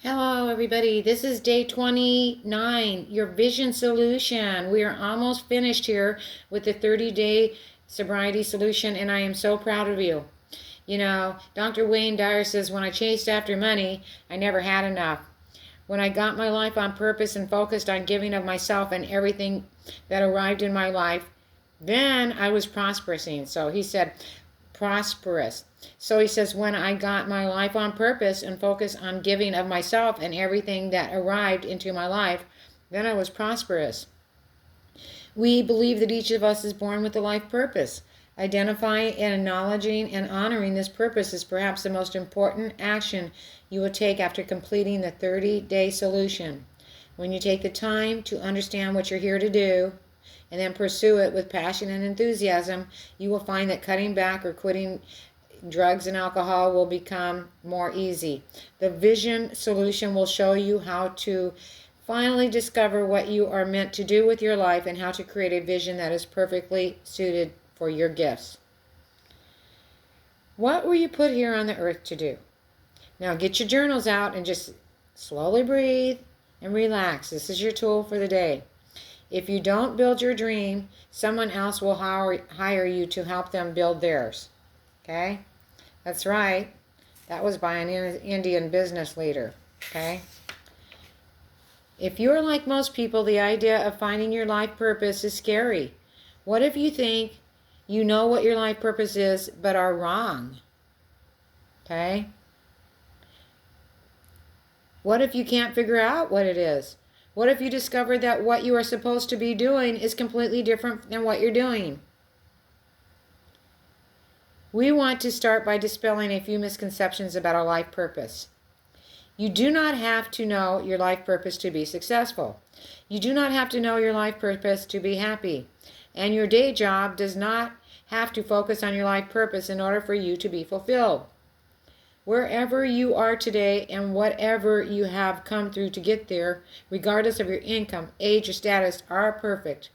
Hello, everybody. This is day 29, your vision solution. We are almost finished here with the 30-day sobriety solution, and I am so proud of you. You know, Dr. Wayne Dyer says, when I chased after money, I never had enough. When I got my life on purpose and focused on giving of myself and everything that arrived in my life, then I was prospering. So he said, prosperous. So he says, when I got my life on purpose and focused on giving of myself and everything that arrived into my life, then I was prosperous. We believe that each of us is born with a life purpose. Identifying and acknowledging and honoring this purpose is perhaps the most important action you will take after completing the 30-day solution. When you take the time to understand what you're here to do, and then pursue it with passion and enthusiasm, you will find that cutting back or quitting drugs and alcohol will become more easy. The vision solution will show you how to finally discover what you are meant to do with your life and how to create a vision that is perfectly suited for your gifts. What were you put here on the earth to do? Now get your journals out and just slowly breathe and relax. This is your tool for the day. If you don't build your dream, someone else will hire you to help them build theirs. Okay? That's right. That was by an Indian business leader. Okay? If you're like most people, the idea of finding your life purpose is scary. What if you think you know what your life purpose is, but are wrong? Okay? What if you can't figure out what it is? What if you discover that what you are supposed to be doing is completely different than what you're doing? We want to start by dispelling a few misconceptions about our life purpose. You do not have to know your life purpose to be successful. You do not have to know your life purpose to be happy. And your day job does not have to focus on your life purpose in order for you to be fulfilled. Wherever you are today and whatever you have come through to get there, regardless of your income, age, or status, are perfect.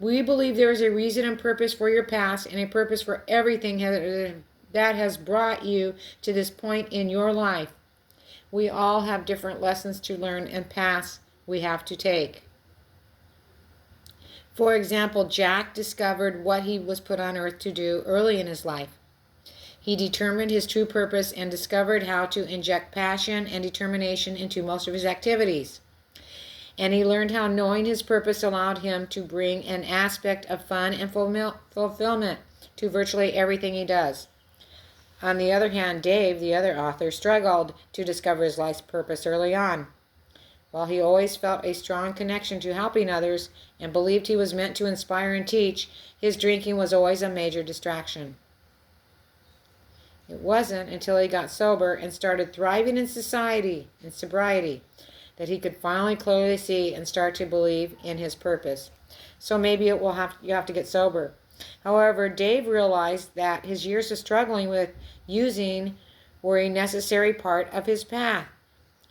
We believe there is a reason and purpose for your past and a purpose for everything that has brought you to this point in your life. We all have different lessons to learn and paths we have to take. For example, Jack discovered what he was put on earth to do early in his life. He determined his true purpose and discovered how to inject passion and determination into most of his activities. And he learned how knowing his purpose allowed him to bring an aspect of fun and fulfillment to virtually everything he does. On the other hand, Dave, the other author, struggled to discover his life's purpose early on. While he always felt a strong connection to helping others and believed he was meant to inspire and teach, his drinking was always a major distraction. It wasn't until he got sober and started thriving in society and sobriety that he could finally clearly see and start to believe in his purpose. So maybe you have to get sober. However, Dave realized that his years of struggling with using were a necessary part of his path.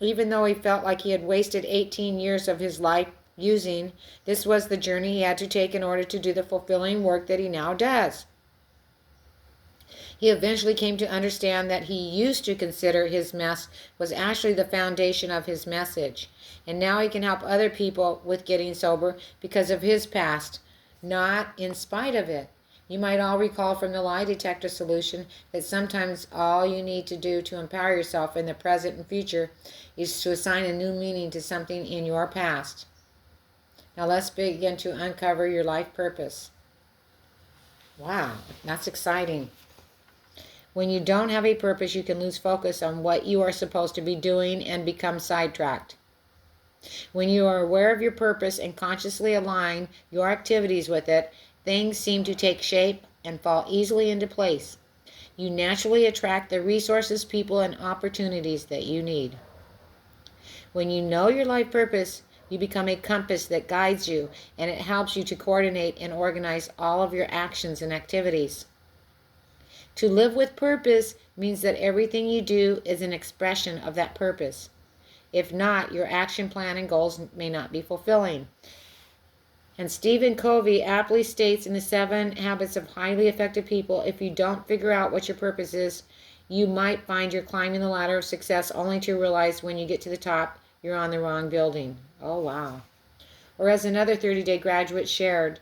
Even though he felt like he had wasted 18 years of his life using, this was the journey he had to take in order to do the fulfilling work that he now does. He eventually came to understand that he used to consider his mess was actually the foundation of his message. And now he can help other people with getting sober because of his past, not in spite of it. You might all recall from the lie detector solution that sometimes all you need to do to empower yourself in the present and future is to assign a new meaning to something in your past. Now let's begin to uncover your life purpose. Wow, that's exciting. When you don't have a purpose, you can lose focus on what you are supposed to be doing and become sidetracked. When you are aware of your purpose and consciously align your activities with it, things seem to take shape and fall easily into place. You naturally attract the resources, people, and opportunities that you need. When you know your life purpose, you become a compass that guides you, and it helps you to coordinate and organize all of your actions and activities. To live with purpose means that everything you do is an expression of that purpose. If not, your action plan and goals may not be fulfilling. And Stephen Covey aptly states in the 7 Habits of Highly Effective People, if you don't figure out what your purpose is, You might find you're climbing the ladder of success only to realize when you get to the top, you're on the wrong building. Oh, wow. Or as another 30-day graduate shared,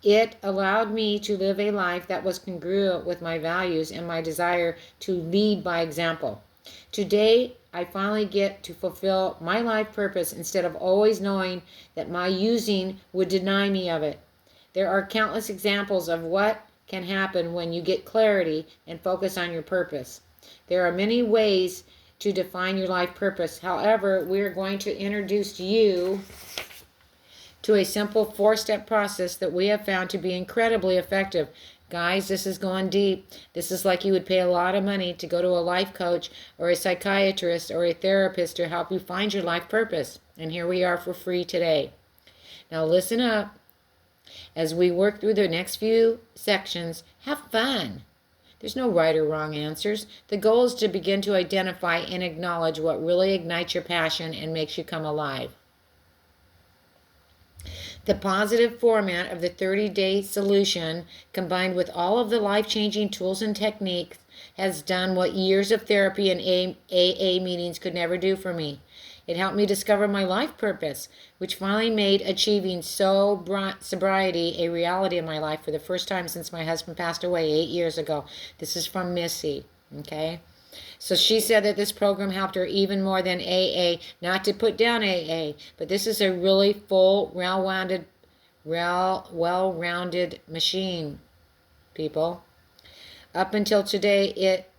it allowed me to live a life that was congruent with my values and my desire to lead by example. Today, I finally get to fulfill my life purpose instead of always knowing that my using would deny me of it. There are countless examples of what can happen when you get clarity and focus on your purpose. There are many ways to define your life purpose. However, we are going to introduce you to a simple 4-step process that we have found to be incredibly effective. Guys, this is going deep. This is like you would pay a lot of money to go to a life coach or a psychiatrist or a therapist to help you find your life purpose. And here we are for free today. Now listen up. As we work through the next few sections, have fun. There's no right or wrong answers. The goal is to begin to identify and acknowledge what really ignites your passion and makes you come alive. The positive format of the 30-day solution, combined with all of the life-changing tools and techniques, has done what years of therapy and AA meetings could never do for me. It helped me discover my life purpose, which finally made achieving sobriety a reality in my life for the first time since my husband passed away 8 years ago. This is from Missy, okay? So she said that this program helped her even more than AA, not to put down AA, but this is a really full, well-rounded machine, people. Up until today, it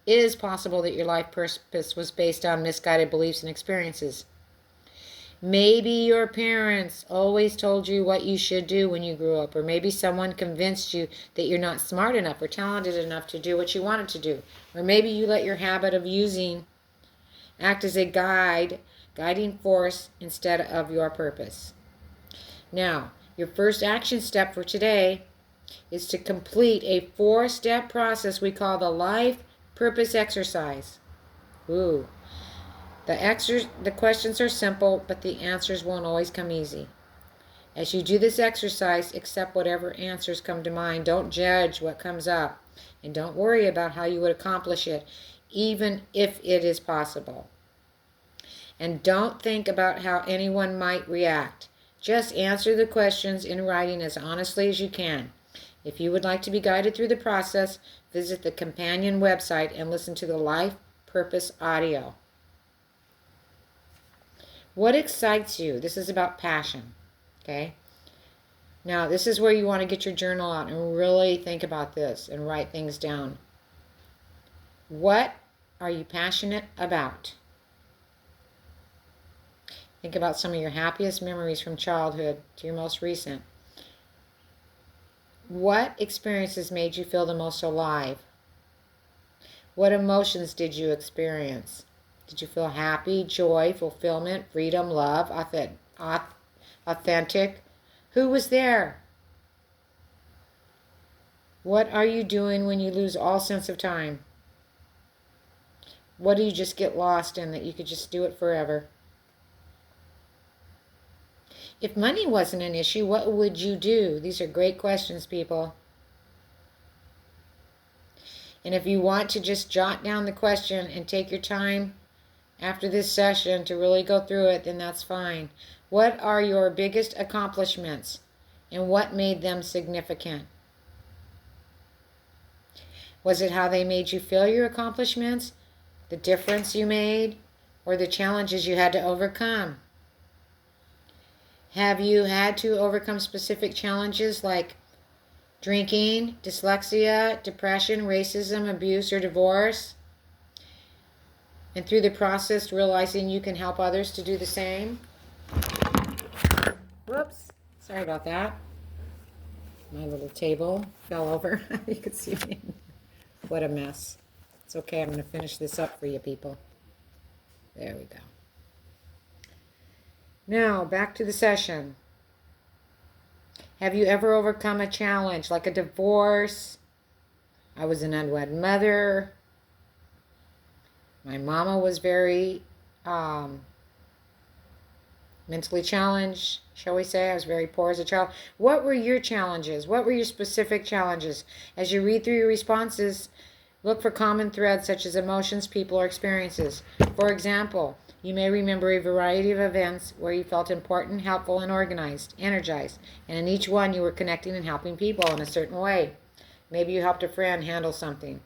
is possible that your life purpose was based on misguided beliefs and experiences. Maybe your parents always told you what you should do when you grew up, or maybe someone convinced you that you're not smart enough or talented enough to do what you wanted to do, or maybe you let your habit of using act as a guiding force instead of your purpose. Now, your first action step for today is to complete a 4-step process we call the life purpose exercise. Ooh. The questions are simple, but the answers won't always come easy. As you do this exercise, accept whatever answers come to mind. Don't judge what comes up, and don't worry about how you would accomplish it, even if it is possible. And don't think about how anyone might react. Just answer the questions in writing as honestly as you can. If you would like to be guided through the process, visit the companion website and listen to the Life Purpose audio. What excites you? This is about passion, okay? Now, this is where you want to get your journal out and really think about this and write things down. What are you passionate about? Think about some of your happiest memories from childhood to your most recent. What experiences made you feel the most alive? What emotions did you experience? Did you feel happy, joy, fulfillment, freedom, love, authentic? Who was there? What are you doing when you lose all sense of time? What do you just get lost in that you could just do it forever? If money wasn't an issue, what would you do? These are great questions, people. And if you want to just jot down the question and take your time after this session to really go through it, then that's fine. What are your biggest accomplishments and what made them significant? Was it how they made you feel your accomplishments, the difference you made, or the challenges you had to overcome? Have you had to overcome specific challenges like drinking, dyslexia, depression, racism, abuse, or divorce? And through the process, realizing you can help others to do the same? Whoops, sorry about that. My little table fell over. You could see me. What a mess. It's okay, I'm going to finish this up for you people. There we go. Now, back to the session. Have you ever overcome a challenge like a divorce? I was an unwed mother. My mama was very mentally challenged, shall we say. I was very poor as a child. What were your challenges? What were your specific challenges? As you read through your responses, Look for common threads such as emotions, people, or experiences. For example, you may remember a variety of events where you felt important, helpful, and organized, energized, and in each one you were connecting and helping people in a certain way. Maybe you helped a friend handle something.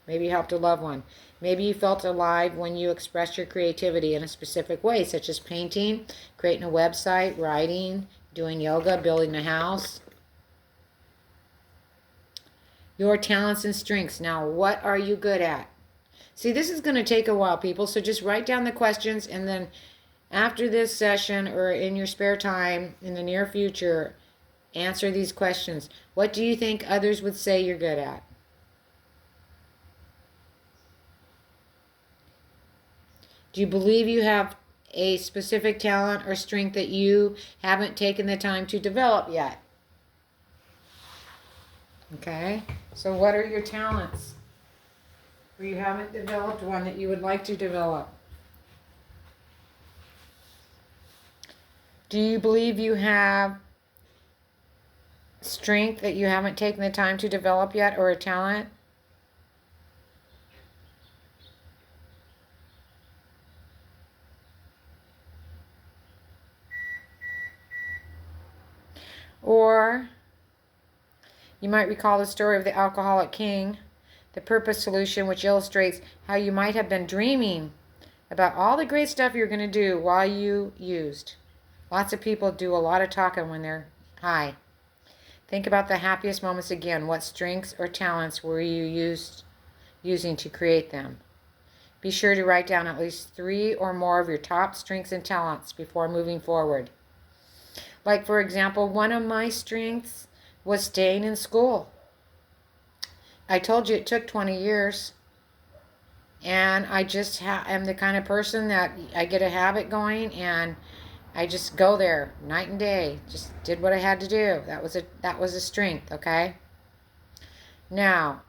Maybe you helped a loved one. Maybe you felt alive when you expressed your creativity in a specific way, such as painting, creating a website, writing, doing yoga, building a house. Your talents and strengths. Now, what are you good at? See, this is going to take a while, people, so just write down the questions, and then after this session or in your spare time in the near future, answer these questions. What do you think others would say you're good at? Do you believe you have a specific talent or strength that you haven't taken the time to develop yet? Okay, so what are your talents? Or you haven't developed one that you would like to develop? Do you believe you have strength that you haven't taken the time to develop yet, or a talent? Or you might recall the story of the alcoholic king, the purpose solution, which illustrates how you might have been dreaming about all the great stuff you're going to do while you used. Lots of people do a lot of talking when they're high. Think about the happiest moments again. What strengths or talents were you using to create them? Be sure to write down at least 3 or more of your top strengths and talents before moving forward. Like, for example, one of my strengths was staying in school. I told you it took 20 years. And I just am the kind of person that I get a habit going, and I just go there night and day. Just did what I had to do. That was a strength, okay? Now,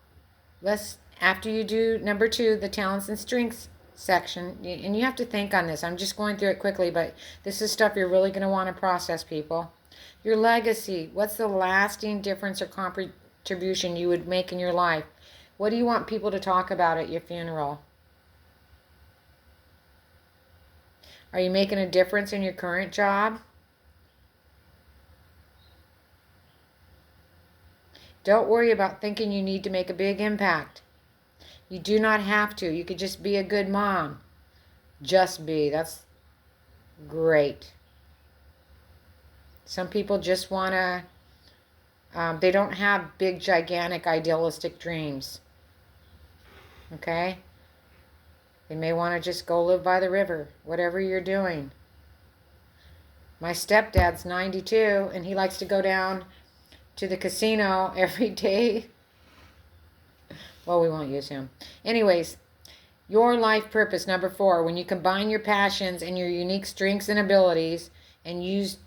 after you do number 2, the talents and strengths section, and you have to think on this. I'm just going through it quickly, but this is stuff you're really going to want to process, people. Your legacy. What's the lasting difference or contribution you would make in your life? What do you want people to talk about at your funeral? Are you making a difference in your current job? Don't worry about thinking you need to make a big impact. You do not have to. You could just be a good mom. Just be. That's great. Some people just want to, they don't have big, gigantic, idealistic dreams. Okay? They may want to just go live by the river, whatever you're doing. My stepdad's 92, and he likes to go down to the casino every day. Well, we won't use him. Anyways, your life purpose, number 4, when you combine your passions and your unique strengths and abilities and use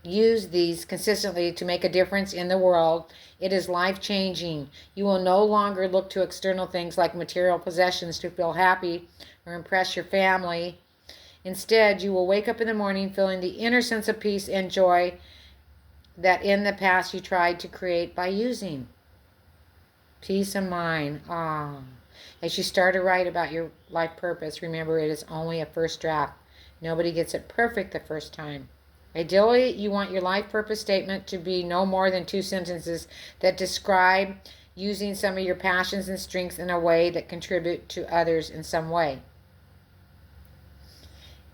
these consistently to make a difference in the world, it is life-changing. You will no longer look to external things like material possessions to feel happy or impress your family. Instead, you will wake up in the morning feeling the inner sense of peace and joy that in the past you tried to create by using. Peace of mind. As you start to write about your life purpose, remember it is only a first draft. Nobody gets it perfect the first time. Ideally, you want your life purpose statement to be no more than 2 sentences that describe using some of your passions and strengths in a way that contribute to others in some way.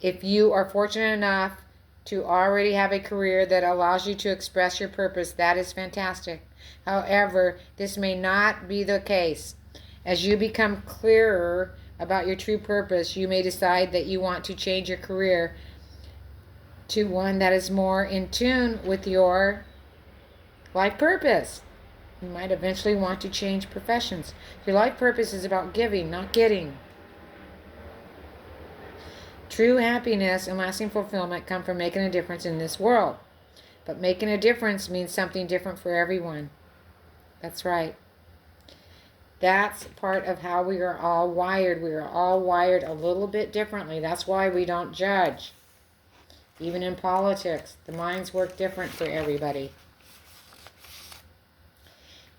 If you are fortunate enough to already have a career that allows you to express your purpose, that is fantastic. However, this may not be the case. As you become clearer about your true purpose, you may decide that you want to change your career to one that is more in tune with your life purpose. You might eventually want to change professions. Your life purpose is about giving, not getting. True happiness and lasting fulfillment come from making a difference in this world. But making a difference means something different for everyone. That's right. That's part of how we are all wired. We are all wired a little bit differently. That's why we don't judge. Even in politics, the minds work different for everybody.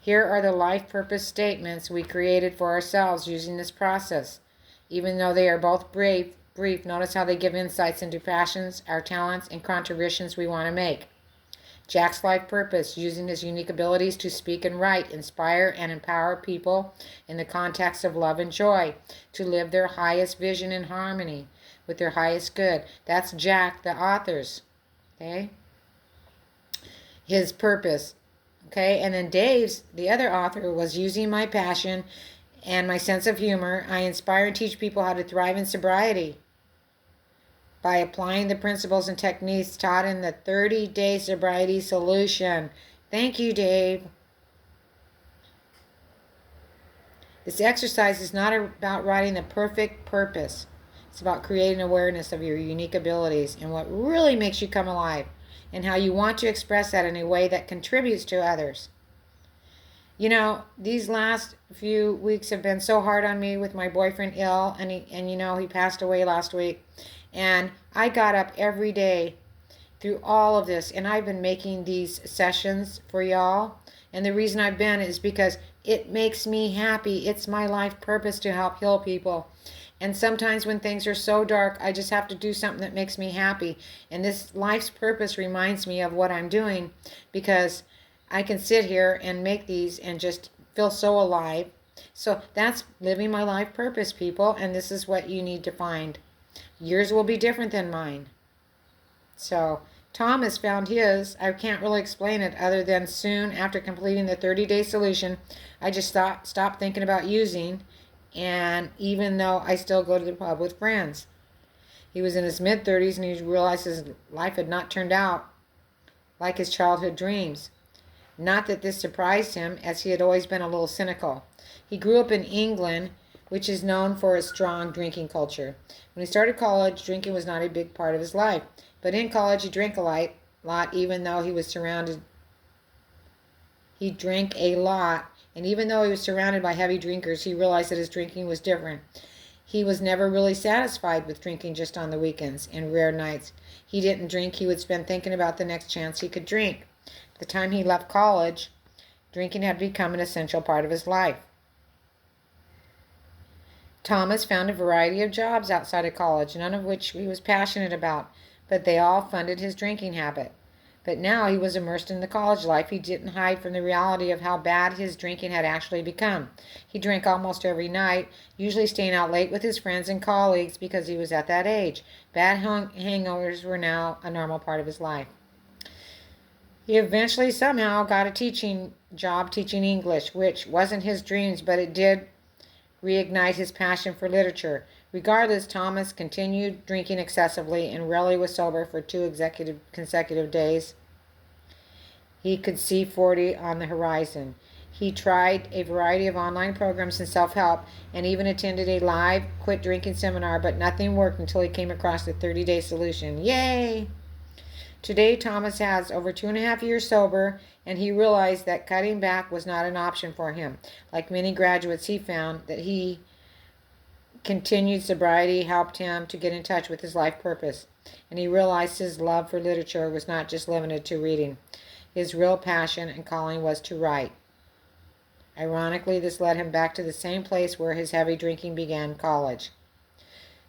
Here are the life purpose statements we created for ourselves using this process. Even though they are both brief, notice how they give insights into passions, our talents, and contributions we want to make. Jack's life purpose, using his unique abilities to speak and write, inspire and empower people in the context of love and joy, to live their highest vision in harmony with their highest good. That's Jack, the author's. Okay? His purpose. Okay? And then Dave's, the other author, was using my passion and my sense of humor. I inspire and teach people how to thrive in sobriety by applying the principles and techniques taught in the 30-day sobriety solution. Thank you, Dave. This exercise is not about writing the perfect purpose. It's about creating awareness of your unique abilities and what really makes you come alive, and how you want to express that in a way that contributes to others. You know, these last few weeks have been so hard on me with my boyfriend ill, and he passed away last week. And I got up every day through all of this, and I've been making these sessions for y'all. And the reason I've been is because it makes me happy. It's my life purpose to help heal people. And sometimes when things are so dark, I just have to do something that makes me happy. And this life's purpose reminds me of what I'm doing, because I can sit here and make these and just feel so alive. So that's living my life purpose, people, and this is what you need to find. Yours will be different than mine. So Thomas found his. I can't really explain it other than soon after completing the 30-day solution, I just stopped thinking about using, and even though I still go to the pub with friends. He was in his mid-30s and he realized his life had not turned out like his childhood dreams. Not that this surprised him, as he had always been a little cynical. He grew up in England, which is known for a strong drinking culture. When he started college, drinking was not a big part of his life. But in college, he drank a lot, even though he was surrounded. He drank a lot, and even though he was surrounded by heavy drinkers, he realized that his drinking was different. He was never really satisfied with drinking just on the weekends and rare nights. He didn't drink. He would spend thinking about the next chance he could drink. At the time he left college, drinking had become an essential part of his life. Thomas found a variety of jobs outside of college, none of which he was passionate about, but they all funded his drinking habit. But now he was immersed in the college life. He didn't hide from the reality of how bad his drinking had actually become. He drank almost every night, usually staying out late with his friends and colleagues because he was at that age. Bad hangovers were now a normal part of his life. He eventually somehow got a teaching job teaching English, which wasn't his dreams, but it did reignite his passion for literature. Regardless, Thomas continued drinking excessively and rarely was sober for 2 consecutive days. He could see 40 on the horizon. He tried a variety of online programs and self-help and even attended a live quit drinking seminar, but nothing worked until he came across the 30-day solution. Yay! Today, Thomas has over 2.5 years sober, and he realized that cutting back was not an option for him. Like many graduates, he found that continued sobriety helped him to get in touch with his life purpose, and he realized his love for literature was not just limited to reading. His real passion and calling was to write. Ironically, this led him back to the same place where his heavy drinking began, college.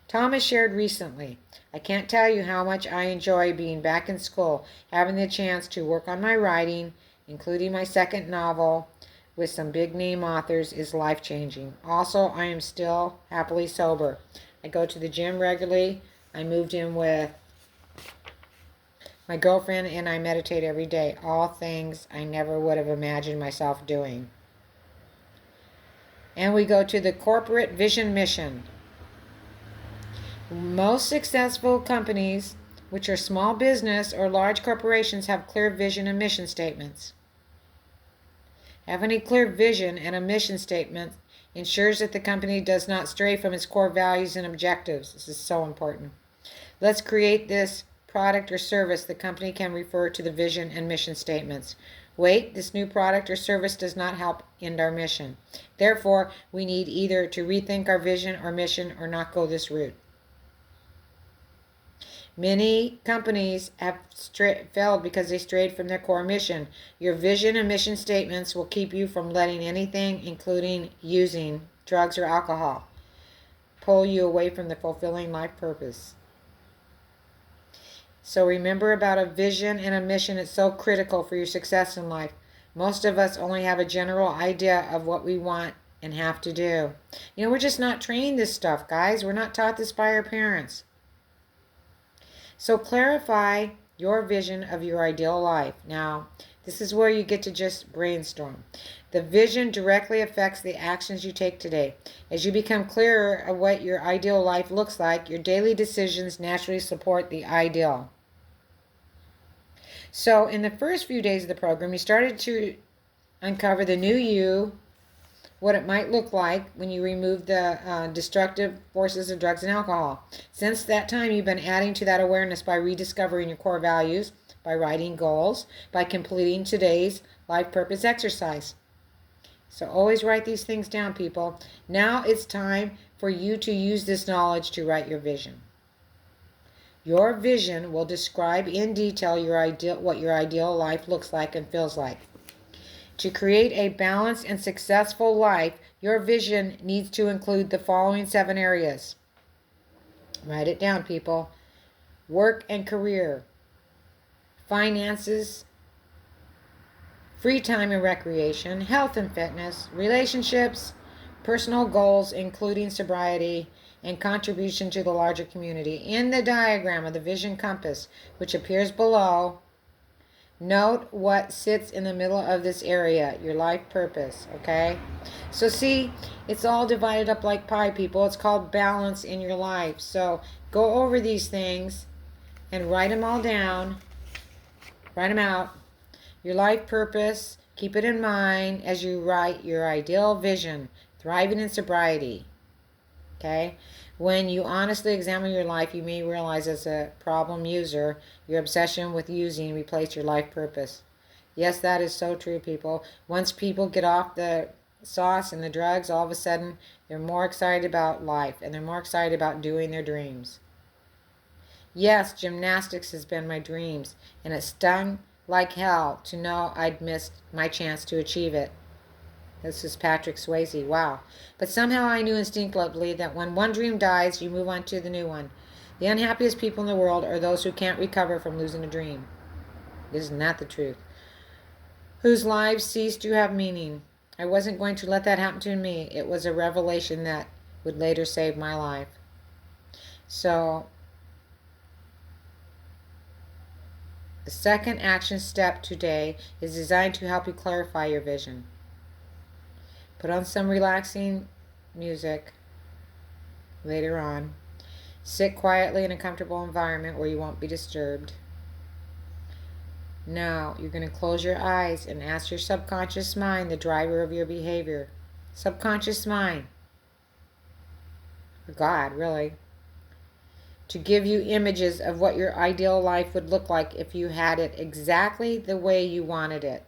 Thomas shared recently, "I can't tell you how much I enjoy being back in school. Having the chance to work on my writing, including my second novel, with some big-name authors is life-changing. Also, I am still happily sober. I go to the gym regularly. I moved in with my girlfriend, and I meditate every day. All things I never would have imagined myself doing." And we go to the corporate vision mission. Most successful companies, which are small business or large corporations, have clear vision and mission statements. Having a clear vision and a mission statement ensures that the company does not stray from its core values and objectives. This is so important. Let's create this product or service. The company can refer to the vision and mission statements. Wait, this new product or service does not help end our mission. Therefore, we need either to rethink our vision or mission or not go this route. Many companies have failed because they strayed from their core mission. Your vision and mission statements will keep you from letting anything, including using drugs or alcohol, pull you away from the fulfilling life purpose. So remember about a vision and a mission. It's so critical for your success in life. Most of us only have a general idea of what we want and have to do. We're just not trained this stuff, guys. We're not taught this by our parents. So clarify your vision of your ideal life. Now, this is where you get to just brainstorm. The vision directly affects the actions you take today. As you become clearer of what your ideal life looks like, your daily decisions naturally support the ideal. So in the first few days of the program, you started to uncover the new you, what it might look like when you remove the destructive forces of drugs and alcohol. Since that time, you've been adding to that awareness by rediscovering your core values, by writing goals, by completing today's life purpose exercise. So always write these things down, people. Now it's time for you to use this knowledge to write your vision. Your vision will describe in detail what your ideal life looks like and feels like. To create a balanced and successful life, your vision needs to include the following 7 areas. Write it down, people. Work and career, finances, free time and recreation, health and fitness, relationships, personal goals including sobriety, and contribution to the larger community. In the diagram of the vision compass, which appears below, note what sits in the middle of this area, your life purpose, okay? So see, it's all divided up like pie, people. It's called balance in your life. So go over these things and write them all down. Write them out. Your life purpose, keep it in mind as you write your ideal vision, thriving in sobriety, okay? When you honestly examine your life, you may realize as a problem user, your obsession with using replaced your life purpose. Yes, that is so true, people. Once people get off the sauce and the drugs, all of a sudden, they're more excited about life, and they're more excited about doing their dreams. Yes, gymnastics has been my dreams, and it stung like hell to know I'd missed my chance to achieve it. This is Patrick Swayze. Wow. But somehow I knew instinctively that when one dream dies, you move on to the new one. The unhappiest people in the world are those who can't recover from losing a dream. Isn't that the truth? Whose lives cease to have meaning. I wasn't going to let that happen to me. It was a revelation that would later save my life. So, the second action step today is designed to help you clarify your vision. Put on some relaxing music later on. Sit quietly in a comfortable environment where you won't be disturbed. Now, you're going to close your eyes and ask your subconscious mind, the driver of your behavior. Subconscious mind. Or God, really. To give you images of what your ideal life would look like if you had it exactly the way you wanted it.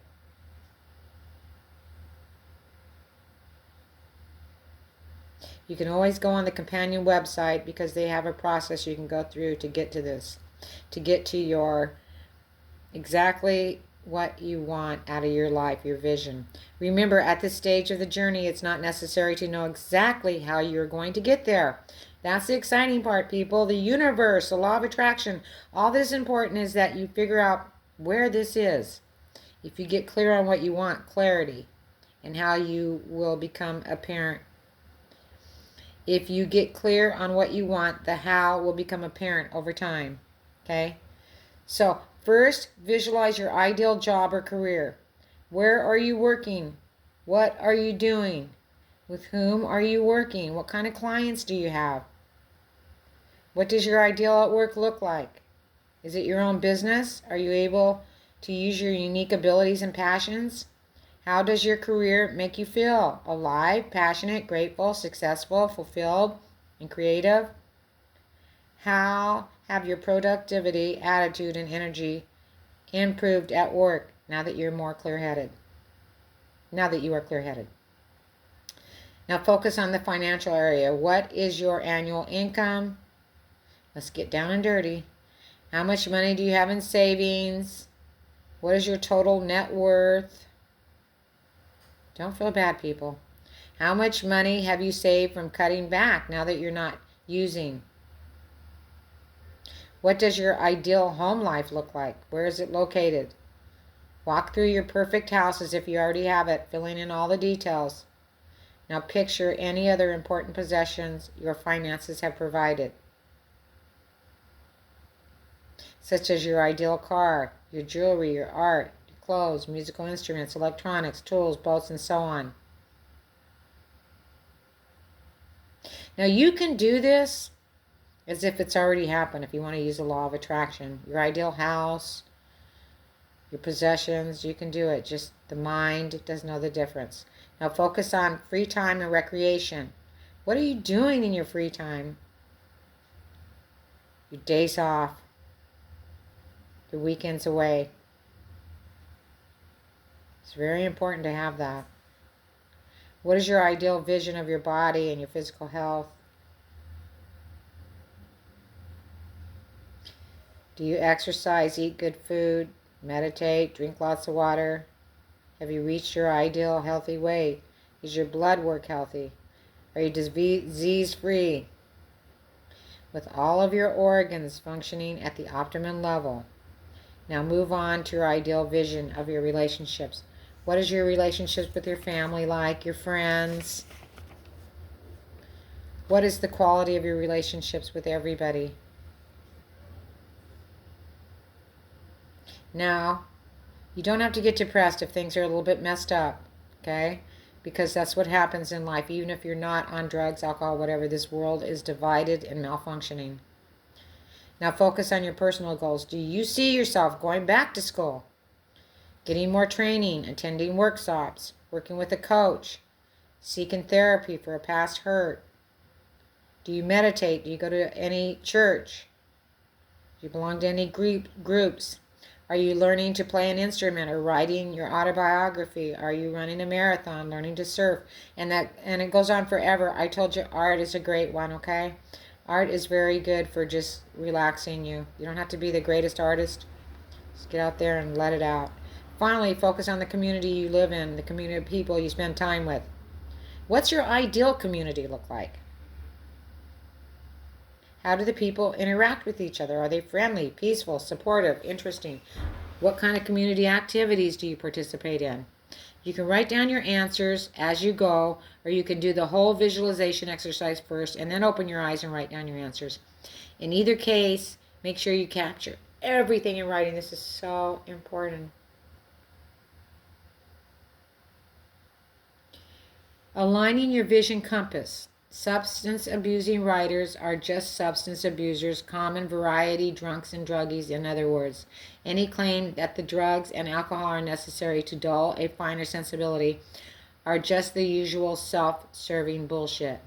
You can always go on the companion website because they have a process you can go through to get to this, to get to your exactly what you want out of your life, your vision. Remember, at this stage of the journey, it's not necessary to know exactly how you're going to get there. That's the exciting part, people. The universe, the law of attraction, all that is important is that you figure out where this is. If you get clear on what you want, clarity, and how you will become apparent. If you get clear on what you want, the how will become apparent over time. Okay? So, first, visualize your ideal job or career. Where are you working? What are you doing? With whom are you working? What kind of clients do you have? What does your ideal at work look like? Is it your own business? Are you able to use your unique abilities and passions? How does your career make you feel? Alive, passionate, grateful, successful, fulfilled, and creative? How have your productivity, attitude, and energy improved at work now that you're more clear-headed? Now that you are clear-headed. Now focus on the financial area. What is your annual income? Let's get down and dirty. How much money do you have in savings? What is your total net worth? Don't feel bad, people. How much money have you saved from cutting back now that you're not using? What does your ideal home life look like? Where is it located? Walk through your perfect house as if you already have it, filling in all the details. Now picture any other important possessions your finances have provided, such as your ideal car, your jewelry, your art, your clothes, musical instruments, electronics, tools, boats, and so on. Now you can do this as if it's already happened if you want to use the law of attraction. Your ideal house, your possessions, you can do it. Just the mind doesn't know the difference. Now focus on free time and recreation. What are you doing in your free time? Your days off, your weekends away. It's very important to have that. What is your ideal vision of your body and your physical health? Do you exercise, eat good food, meditate, drink lots of water? Have you reached your ideal healthy weight? Is your blood work healthy? Are you disease-free? With all of your organs functioning at the optimum level. Now move on to your ideal vision of your relationships. What is your relationships with your family like, your friends? What is the quality of your relationships with everybody? Now, you don't have to get depressed if things are a little bit messed up, okay? Because that's what happens in life. Even if you're not on drugs, alcohol, whatever, this world is divided and malfunctioning. Now focus on your personal goals. Do you see yourself going back to school, getting more training, attending workshops, working with a coach, seeking therapy for a past hurt? Do you meditate? Do you go to any church? Do you belong to any groups? Are you learning to play an instrument or writing your autobiography? Are you running a marathon, learning to surf? And it goes on forever. I told you art is a great one, okay? Art is very good for just relaxing you. You don't have to be the greatest artist. Just get out there and let it out. Finally, focus on the community you live in, the community of people you spend time with. What's your ideal community look like? How do the people interact with each other? Are they friendly, peaceful, supportive, interesting? What kind of community activities do you participate in? You can write down your answers as you go, or you can do the whole visualization exercise first and then open your eyes and write down your answers. In either case, make sure you capture everything in writing. This is so important. Aligning your vision compass. Substance abusing writers are just substance abusers, common variety drunks and druggies, in other words. Any claim that the drugs and alcohol are necessary to dull a finer sensibility are just the usual self-serving bullshit.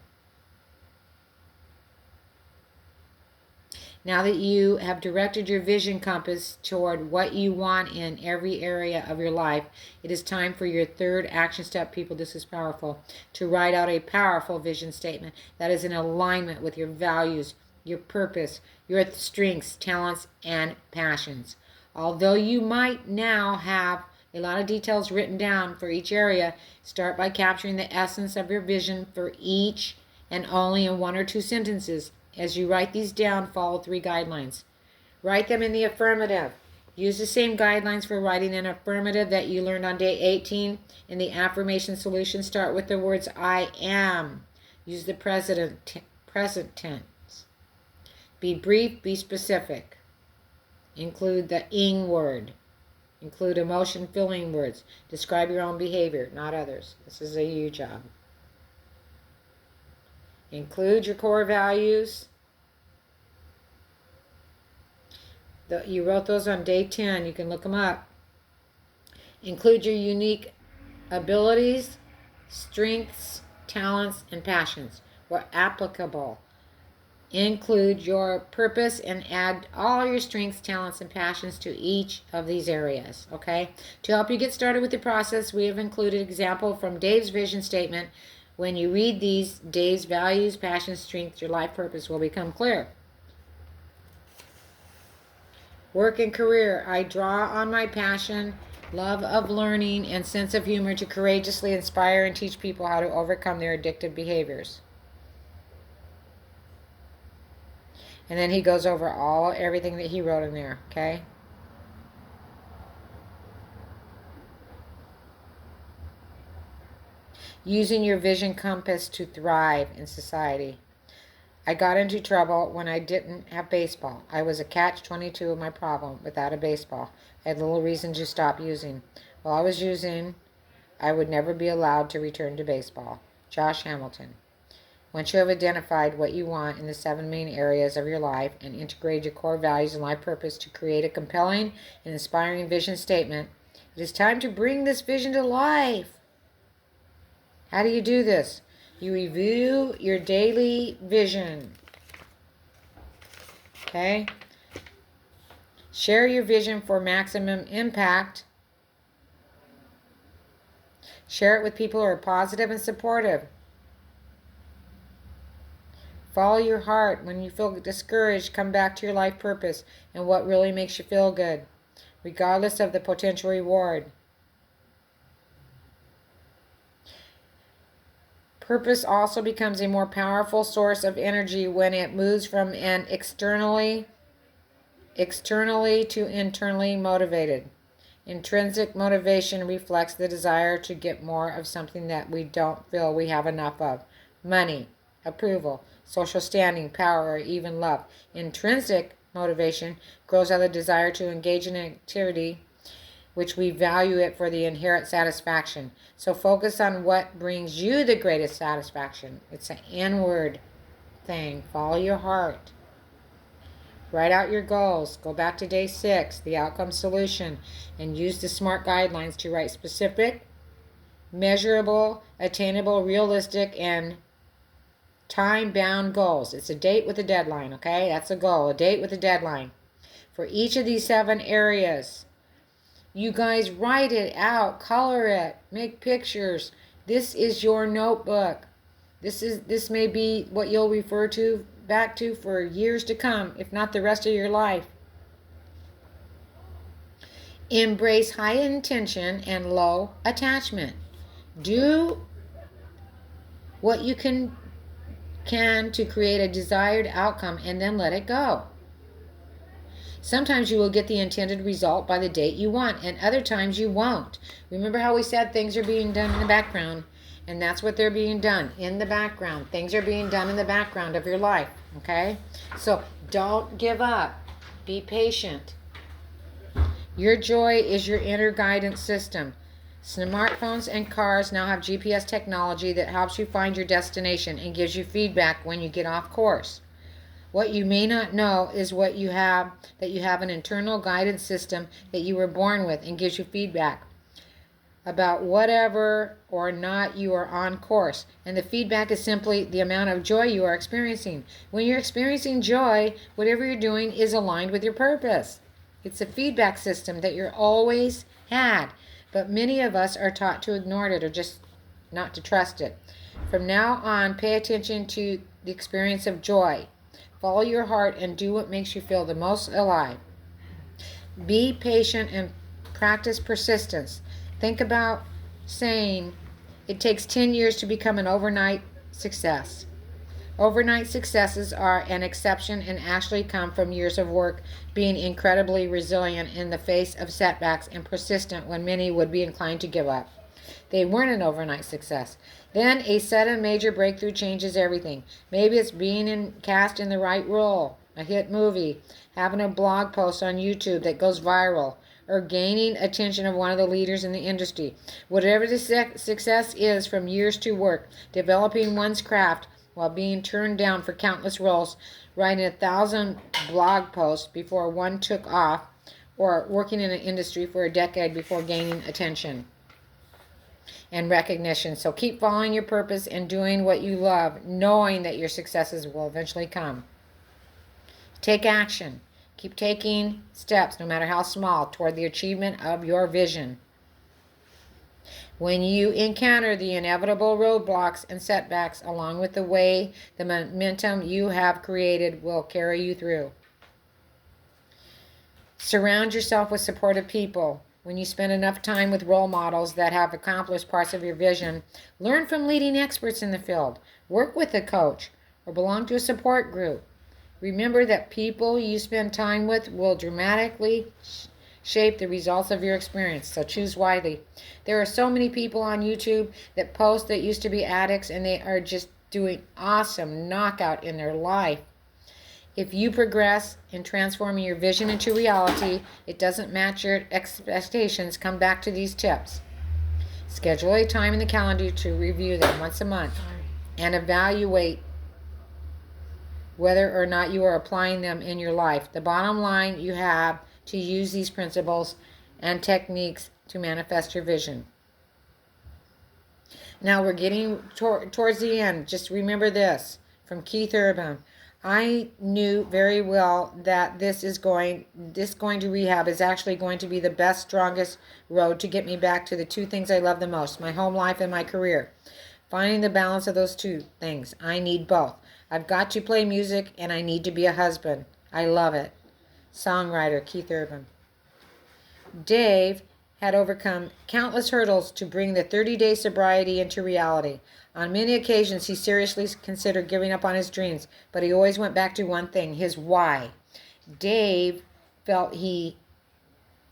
Now that you have directed your vision compass toward what you want in every area of your life, it is time for your third action step, people. This is powerful. To write out a powerful vision statement that is in alignment with your values, your purpose, your strengths, talents, and passions. Although you might now have a lot of details written down for each area, start by capturing the essence of your vision for each and only in 1 or 2 sentences. As you write these down, follow 3 guidelines. Write them in the affirmative. Use the same guidelines for writing an affirmative that you learned on day 18 in the affirmation solution. Start with the words I am. Use the present tense. Be brief, be specific. Include the ing word. Include emotion-filling words. Describe your own behavior, not others. This is a you job. Include your core values. You wrote those on day 10. You can look them up. Include your unique abilities, strengths, talents, and passions where applicable. Include your purpose and add all your strengths, talents, and passions to each of these areas, okay? To help you get started with the process, we have included an example from Dave's vision statement. When you read these, Dave's values, passions, strengths, your life purpose will become clear. Work and career. I draw on my passion, love of learning, and sense of humor to courageously inspire and teach people how to overcome their addictive behaviors. And then he goes over everything that he wrote in there, okay? Using your vision compass to thrive in society. I got into trouble when I didn't have baseball. I was a catch-22 of my problem without a baseball. I had little reason to stop using. While I was using, I would never be allowed to return to baseball. Josh Hamilton. Once you have identified what you want in the 7 main areas of your life and integrated your core values and life purpose to create a compelling and inspiring vision statement, it is time to bring this vision to life. How do you do this? You review your daily vision. Okay? Share your vision for maximum impact. Share it with people who are positive and supportive. Follow your heart. When you feel discouraged, come back to your life purpose and what really makes you feel good, regardless of the potential reward. Purpose also becomes a more powerful source of energy when it moves from an externally to internally motivated. Intrinsic motivation reflects the desire to get more of something that we don't feel we have enough of. Money, approval, social standing, power, or even love. Intrinsic motivation grows out of the desire to engage in an activity which we value it for the inherent satisfaction. So focus on what brings you the greatest satisfaction. It's an inward thing. Follow your heart. Write out your goals. Go back to day 6, the outcome solution, and use the SMART guidelines to write specific, measurable, attainable, realistic, and time-bound goals. It's a date with a deadline, okay? That's a goal, a date with a deadline. For each of these 7 areas, you guys write it out, color it, make pictures. This is your notebook. This may be what you'll refer to back to for years to come, if not the rest of your life. Embrace high intention and low attachment. Do what you can to create a desired outcome and then let it go. Sometimes you will get the intended result by the date you want, and other times you won't. Remember how we said things are being done in the background, and that's what they're being done in the background. Things are being done in the background of your life, okay? So don't give up. Be patient. Your joy is your inner guidance system. Smartphones and cars now have GPS technology that helps you find your destination and gives you feedback when you get off course. What you may not know is that you have an internal guidance system that you were born with and gives you feedback about whatever or not you are on course. And the feedback is simply the amount of joy you are experiencing. When you're experiencing joy, whatever you're doing is aligned with your purpose. It's a feedback system that you're always had, but many of us are taught to ignore it or just not to trust it. From now on, pay attention to the experience of joy. Follow your heart and do what makes you feel the most alive. Be patient and practice persistence. Think about saying it takes 10 years to become an overnight success. Overnight successes are an exception and actually come from years of work, being incredibly resilient in the face of setbacks and persistent when many would be inclined to give up. They weren't an overnight success. Then a sudden major breakthrough changes everything. Maybe it's being cast in the right role, a hit movie, having a blog post on YouTube that goes viral, or gaining attention of one of the leaders in the industry. Whatever the success is from years to work, developing one's craft while being turned down for countless roles, writing 1,000 blog posts before one took off, or working in an industry for a decade before gaining attention and recognition. So keep following your purpose and doing what you love, knowing that your successes will eventually come. Take action. Keep taking steps, no matter how small, toward the achievement of your vision. When you encounter the inevitable roadblocks and setbacks along with the way, the momentum you have created will carry you through. Surround yourself with supportive people. When you spend enough time with role models that have accomplished parts of your vision, learn from leading experts in the field, work with a coach, or belong to a support group. Remember that people you spend time with will dramatically shape the results of your experience, so choose wisely. There are so many people on YouTube that post that used to be addicts and they are just doing awesome knockout in their life. If you progress in transforming your vision into reality, it doesn't match your expectations, come back to these tips. Schedule a time in the calendar to review them once a month and evaluate whether or not you are applying them in your life. The bottom line, you have to use these principles and techniques to manifest your vision. Now we're getting towards the end. Just remember this from Keith Urban. I knew very well that this going to rehab is actually going to be the best, strongest road to get me back to the two things I love the most, my home life and my career. Finding the balance of those two things. I need both. I've got to play music and I need to be a husband. I love it. Songwriter Keith Urban. Dave had overcome countless hurdles to bring the 30-day sobriety into reality. On many occasions, he seriously considered giving up on his dreams, but he always went back to one thing, his why. Dave felt he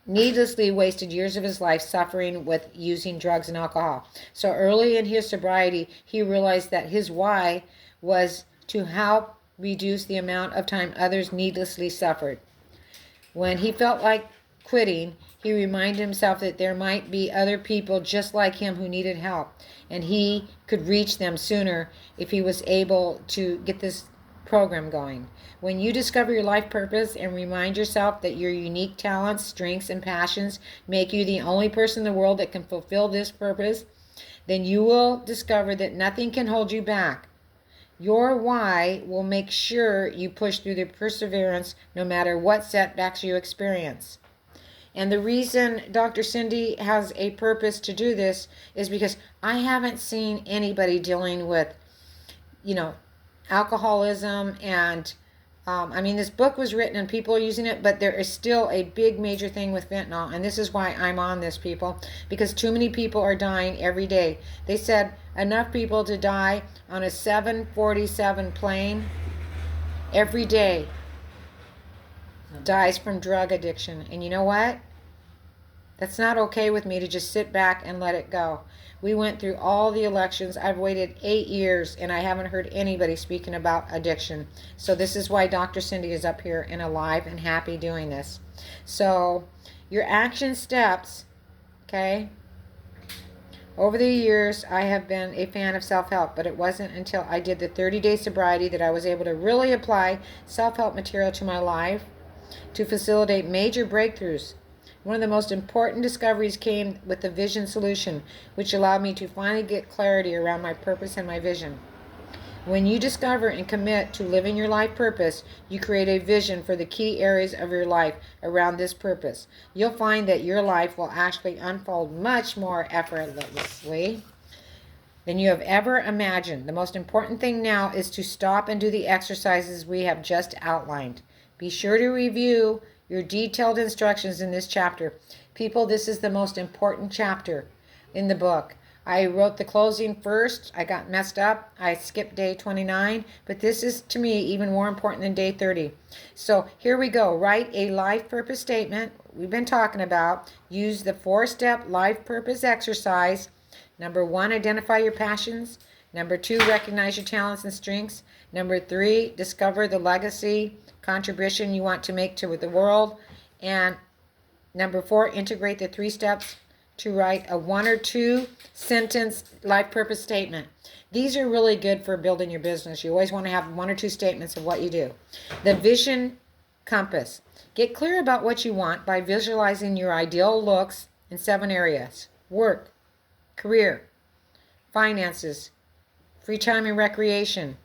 needlessly wasted years of his life suffering with using drugs and alcohol. So early in his sobriety, he realized that his why was to help reduce the amount of time others needlessly suffered. When he felt like quitting, he reminded himself that there might be other people just like him who needed help, and he could reach them sooner if he was able to get this program going. When you discover your life purpose and remind yourself that your unique talents, strengths, and passions make you the only person in the world that can fulfill this purpose, then you will discover that nothing can hold you back. Your why will make sure you push through the perseverance no matter what setbacks you experience. And the reason Dr. Cindy has a purpose to do this is because I haven't seen anybody dealing with, alcoholism and, this book was written and people are using it, but there is still a big major thing with fentanyl. And this is why I'm on this, people, because too many people are dying every day. They said enough people to die on a 747 plane every day dies from drug addiction. And you know what? That's not okay with me to just sit back and let it go. We went through all the elections. I've waited 8 years and I haven't heard anybody speaking about addiction. So this is why Dr. Cindy is up here and alive and happy doing this. So your action steps, okay? Over the years, I have been a fan of self-help, but it wasn't until I did the 30-day sobriety that I was able to really apply self-help material to my life to facilitate major breakthroughs. One of the most important discoveries came with the vision solution, which allowed me to finally get clarity around my purpose and my vision. When you discover and commit to living your life purpose, you create a vision for the key areas of your life around this purpose. You'll find that your life will actually unfold much more effortlessly than you have ever imagined. The most important thing now is to stop and do the exercises we have just outlined. Be sure to review your detailed instructions in this chapter. People, this is the most important chapter in the book. I wrote the closing first. I got messed up. I skipped day 29, but this is, to me, even more important than day 30. So here we go. Write a life purpose statement we've been talking about. Use the 4-step life purpose exercise. Number 1, identify your passions. Number 2, recognize your talents and strengths. Number 3, discover the legacy contribution you want to make to the world. And number 4, integrate the 3 steps to write a 1 or 2 sentence life purpose statement. These are really good for building your business. You always want to have 1 or 2 statements of what you do. The vision compass. Get clear about what you want by visualizing your ideal looks in 7 areas: work, career, finances, free time and recreation,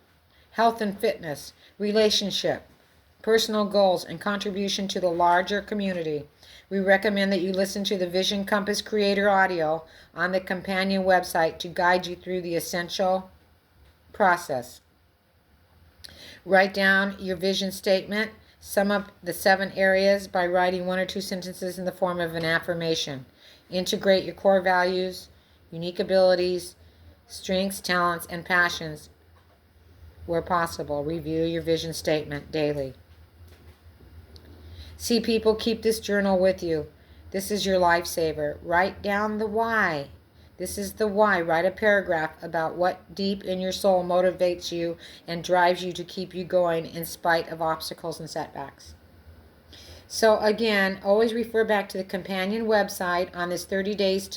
health and fitness, relationship, personal goals, and contribution to the larger community. We recommend that you listen to the Vision Compass Creator audio on the companion website to guide you through the essential process. Write down your vision statement. sum up the 7 areas by writing 1 or 2 sentences in the form of an affirmation. Integrate your core values, unique abilities, strengths, talents, and passions where possible. Review your vision statement daily. See, people, keep this journal with you. This is your lifesaver. Write down the why. This is the why. Write a paragraph about what deep in your soul motivates you and drives you to keep you going in spite of obstacles and setbacks. So again, always refer back to the companion website on this 30 days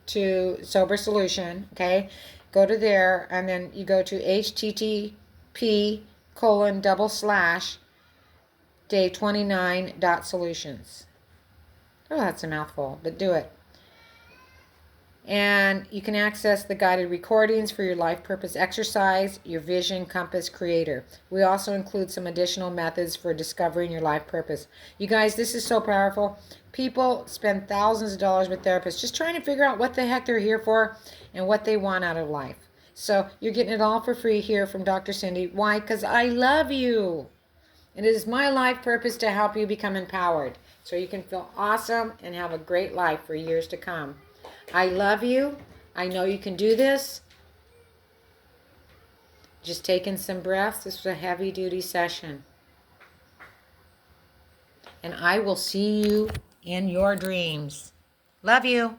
to sober solution. Okay, go to there, and then you go to http://day29.solutions. Oh, that's a mouthful, but do it. And you can access the guided recordings for your life purpose exercise, your vision compass creator. We also include some additional methods for discovering your life purpose. You guys, this is so powerful. People spend thousands of dollars with therapists just trying to figure out what the heck they're here for and what they want out of life. So you're getting it all for free here from Dr. Cindy. Why? Because I love you. It is my life purpose to help you become empowered so you can feel awesome and have a great life for years to come. I love you. I know you can do this. Just taking some breaths. This was a heavy duty session. And I will see you in your dreams. Love you.